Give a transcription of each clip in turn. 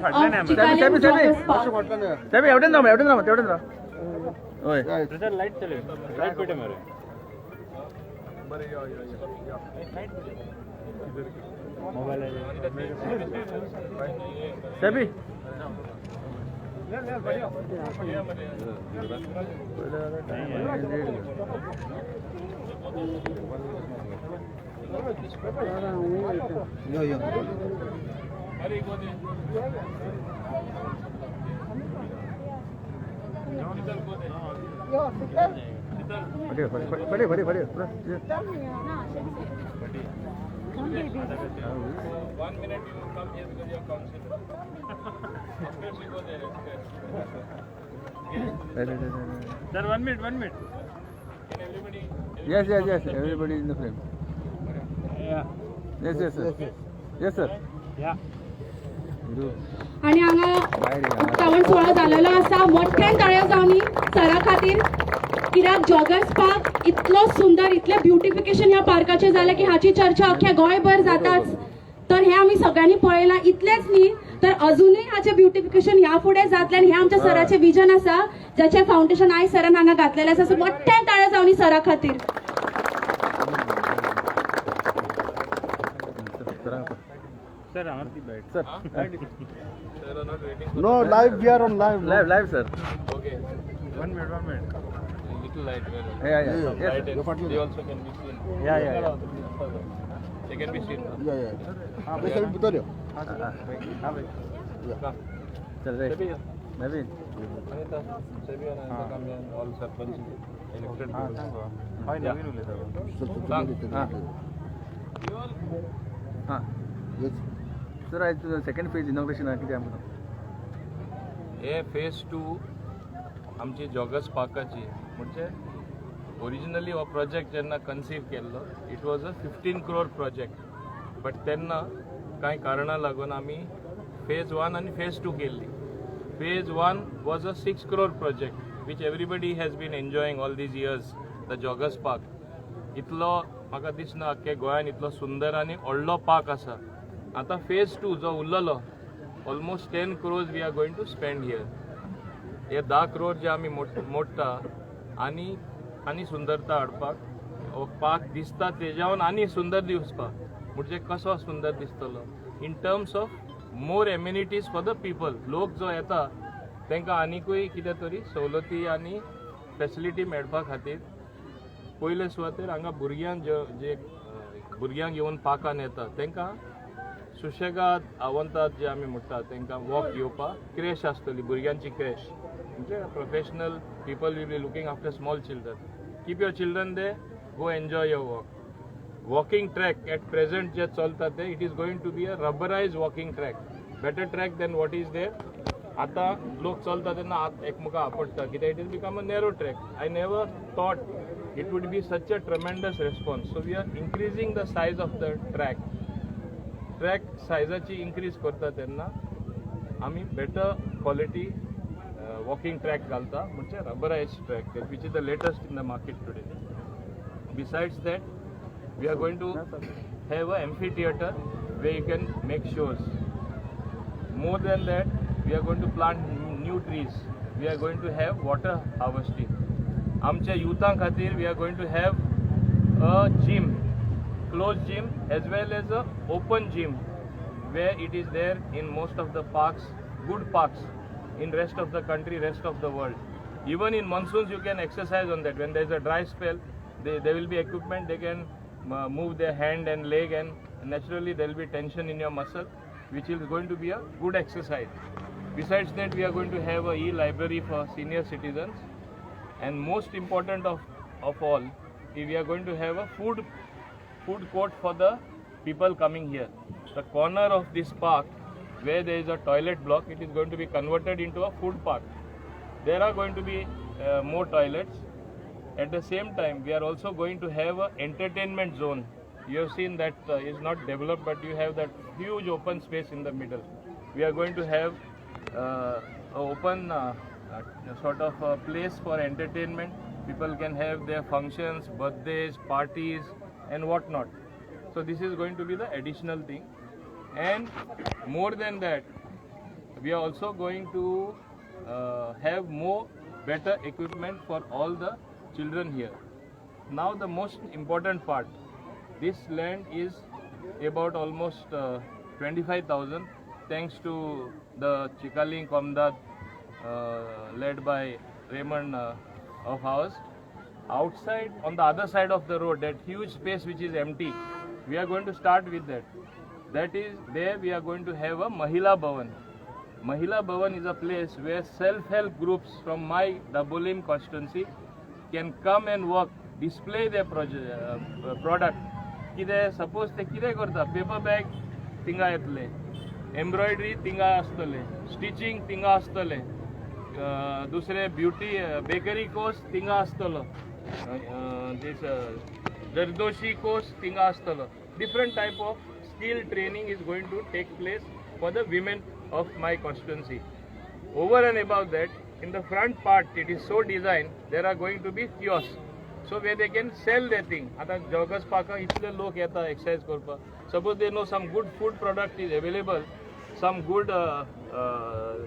Sir, 1 minute, 1 minute. Yes, everybody in the frame. Yeah. Yes, sir. Yes, sir. Yeah. आणि हांगा उक्तावण सोहळो जालेलो आसा. मोठ्यान ताळयो जावनी सरा खातीर, कित्याक जॉगर्स पार्क इतलो सुंदर, इतले ब्युटिफिकेशन ह्या पार्काचे जाले की हाची चर्चा अख्ख्या गोंयभर जाताच. तर हे आमी सगळ्यांनी पळयलां. इतलेच न्ही तर अजूनही हाचे ब्युटिफिकेशन ह्या फुडें जातलें आनी हे आमच्या सराचे विजन आसा, जाचे फाउंडेशन आयज सरान हांगा घातलेलें आसा. सो मोठ्यान ताळयो जावनी सरा खातीर. Sir, Amarti bite. Sir. Sir, are not waiting. No, live, we are on live. Live, sir. Okay. 1 minute, 1 minute. Little light. Yeah. Yes, Light sir. and they also can be seen. Yeah. They can be seen. Yeah. Please help with you. Sir, right. Sebi, Naveen. Anita, Sebi and Anita come here and all surpance elected people. Hi, Naveen उलयता. Yes. Sir, आज second phase inauguration आहे किती आमचं? हे phase 2 आमची joggers पार्काची. म्हणजे originally हो project जेन्ना conceive केल्लो, it was a 15 crore project. But तेन्ना कांय कारणां लागून आमी फेज 1 आनी फेज 2 केल्ली. Phase 1 was a 6 crore project which everybody has been enjoying all these years. The joggers park इतलो म्हाका दिसना अख्खे गोंयान इतलो सुंदर आनी व्हडलो पार्क आसा. आता फेज 2 जो उरलेलो, almost 10 crores we are going to spend here. हे 10 crore जे आमी मोडटा आनी सुंदरता हाडपाक, हो पार्क दिसता तेज्यावन आनी सुंदर दिवपाक. म्हणजे कसो सुंदर दिसतलो in terms of more amenities for the people. लोक जो येता तांकां आनीकूय कितें तरी सवलती आनी फॅसिलिटी मेळपा खातीर पयले सुवातेर हांगा भुरग्यांक जे भुरग्यांक येवन पार्कान येता तांकां सुशेगाद आवंतात जे आमी म्हणटात तांकां वॉक घेवपाक क्रेश आसतली, भुरग्यांची क्रेश. म्हणजे professional people will be looking after small children. Keep your children दे, go enjoy your walk. Walking track at present जे चलता ते, it is going to be a rubberised walking track, better track than what is there. आतां लोक चलता तेन्ना एकमेका आपडटा कित्याक it is become a narrow track. I never thought it would be such a tremendous response. So we are increasing the size of the track. Track sizeची increase करता तेन्ना आमी better quality walking track घालता, म्हणजे rubberized track, which is the latest in the market today. Besides that, we are going to have a amphitheater where you can make shows. More than that, we are going to plant new trees. We are going to have water harvesting. आमच्या युथां खातीर we are going to have a gym, close gym as well as a open gym, where it is there in most of the parks, good parks in rest of the country, rest of the world. Even in monsoons you can exercise on that. When there is a dry spell, there will be equipment, they can move their hand and leg, and naturally there will be tension in your muscle, which is going to be a good exercise. Besides that, we are going to have a e-library for senior citizens. And most important of all, we are going to have a food court for the people coming here. The corner of this park where there is a toilet block, it is going to be converted into a food park. There are going to be more toilets. At the same time, we are also going to have an entertainment zone. You have seen that is not developed, but you have that huge open space in the middle. We are going to have an open sort of a place for entertainment. People can have their functions, birthdays, parties and what not. So this is going to be the additional thing. And more than that, we are also going to have more better equipment for all the children here. Now the most important part, this land is about almost 25,000 thanks to the Chikaling Komdat led by Raymond of ours. Outside, on the other side of the road, that huge space which is empty, we are going to start with that. That is, there we are going to have a Mahila Bhavan. Mahila Bhavan is a place where self-help groups from my Dabolim constituency can come and work, display their product. Kide suppose te kide karta, paper bag tinga yetle, embroidery tinga astale, stitching tinga astale, dusre beauty bakery course tinga astalo, this Zardoshi course tinga astalo. Different type of skill training is going to take place for the women of my constituency. Over and above that, in the front part, it is so designed, there are going to be kiosks. So where they can sell their thing. आता joggers पाका इतले लोक येता exercise करपा. Suppose they know some good food product is available, some good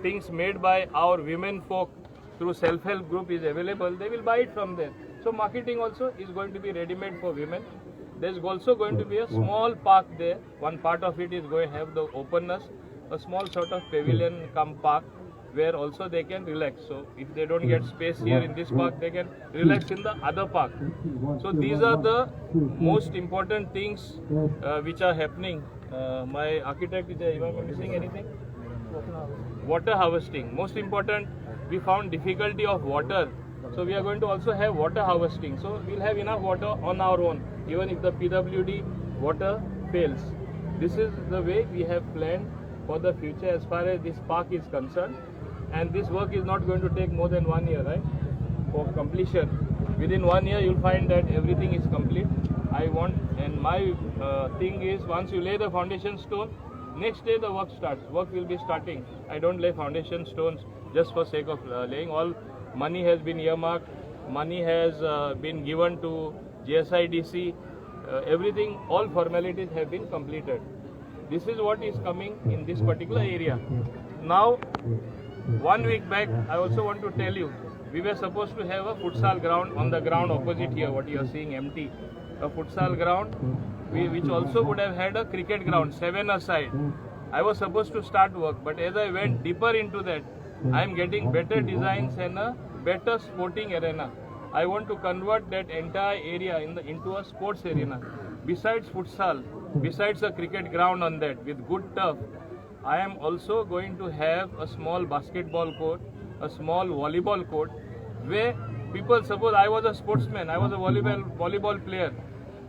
things made by our women folk through self-help group is available, they will buy it from there. So marketing also is going to be ready-made for women. There is also going to be a small park there. One part of it is going to have the openness, a small sort of pavilion cum park where also they can relax. So if they don't get space here in this park, they can relax in the other park. So these are the most important things which are happening. My architect is there. Am I missing anything? Water harvesting. Most important, we found difficulty of water. So we are going to also have water harvesting. So we'll have enough water on our own, even if the PWD water fails. This is the way we have planned for the future as far as this park is concerned. And this work is not going to take more than 1 year, right? For completion. Within 1 year, you'll find that everything is complete. I want, and my thing is, once you lay the foundation stone, next day the work starts. Work will be starting. I don't lay foundation stones just for sake of laying. All money has been earmarked. Money has been given to GSIDC. Everything, all formalities have been completed. This is what is coming in this particular area. Now, 1 week back, I also want to tell you, we were supposed to have a futsal ground on the ground opposite here, what you are seeing empty. A futsal ground, which also would have had a cricket ground, 7 aside. I was supposed to start work, but as I went deeper into that, I am getting better designs and a better sporting arena. I want to convert that entire area into a sports arena. Besides futsal, besides a cricket ground on that with good turf, I am also going to have a small basketball court, a small volleyball court, where people, suppose I was a sportsman, I was a volleyball player.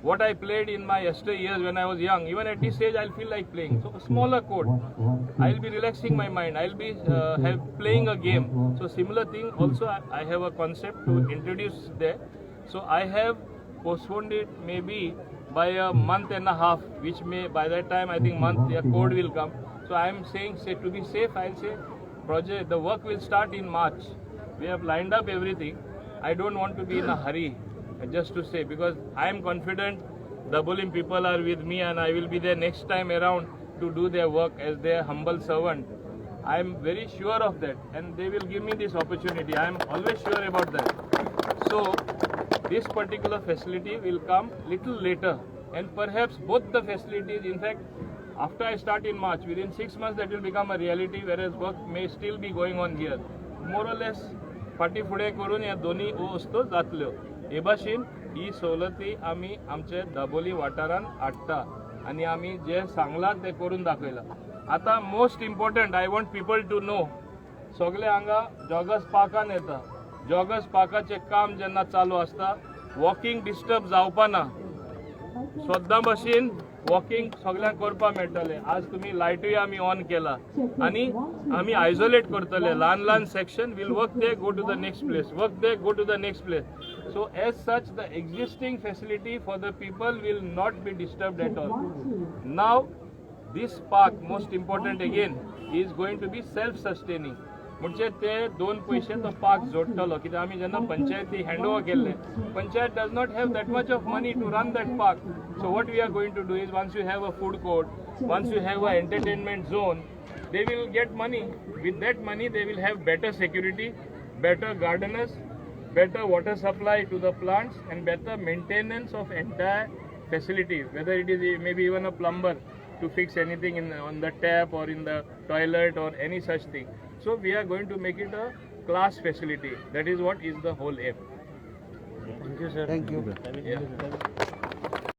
What I played in my yesteryears when I was young, even at this age, I'll feel like playing. So a smaller court, I'll be relaxing my mind, I'll be playing a game. So similar thing, also I have a concept to introduce there. So I have postponed it maybe by a month and a half, which may, by that time, I think the code will come. So I am saying, to be safe, I'll say the work will start in March. We have lined up everything. I don't want to be in a hurry, just to say, because I am confident the Dabolim people are with me and I will be there next time around to do their work as their humble servant. I am very sure of that, and they will give me this opportunity. I am always sure about that. So this particular facility will come little later, and perhaps both the facilities, in fact, after I start in March, within 6 months that will become a reality, whereas work may still be going on here. More or less, फाटी फुडें करून ह्या दोनी वस्तू जातल्यो. हे भाशेन ही सवलती आमी आमचे दाबोली वाठारांत हाडटा आनी आमी जे सांगलां तें करून दाखयलां. आतां most important I want people to know, सगळे हांगा जॉगर्स पार्कान येता. जॉगर्स पार्काचें काम जेन्ना चालू आसता, वॉकिंग डिस्टर्ब जावपा ना. सद्दां भशेन वॉकिंग सगळ्यांक करपा मेळटलें. आज तुमी लायटूय आमी ऑन केला आनी आमी आयसोलेट करतले. ल्हान ल्हान section will work there, go to the next place, work there, go to the next place. So as such, the existing facility for the people will not be disturbed at all. Now this park, most important again, is going to be self-sustaining. म्हणजे ते दोन पैसे तो park जोडटलो, कित्याक आमी जेन्ना पंचायती handover केल्ले, panchayat does not have that much of money to run that park. So what we are going to do is, once you have a food court, once you have a entertainment zone, they will get money. With that money, they will have better security, better gardeners, better water supply to the plants, and better maintenance of entire facilities. Whether it is maybe even a plumber to fix anything on the tap or in the toilet or any such thing. So we are going to make it a class facility. That is what is the whole aim. Thank you. Yeah.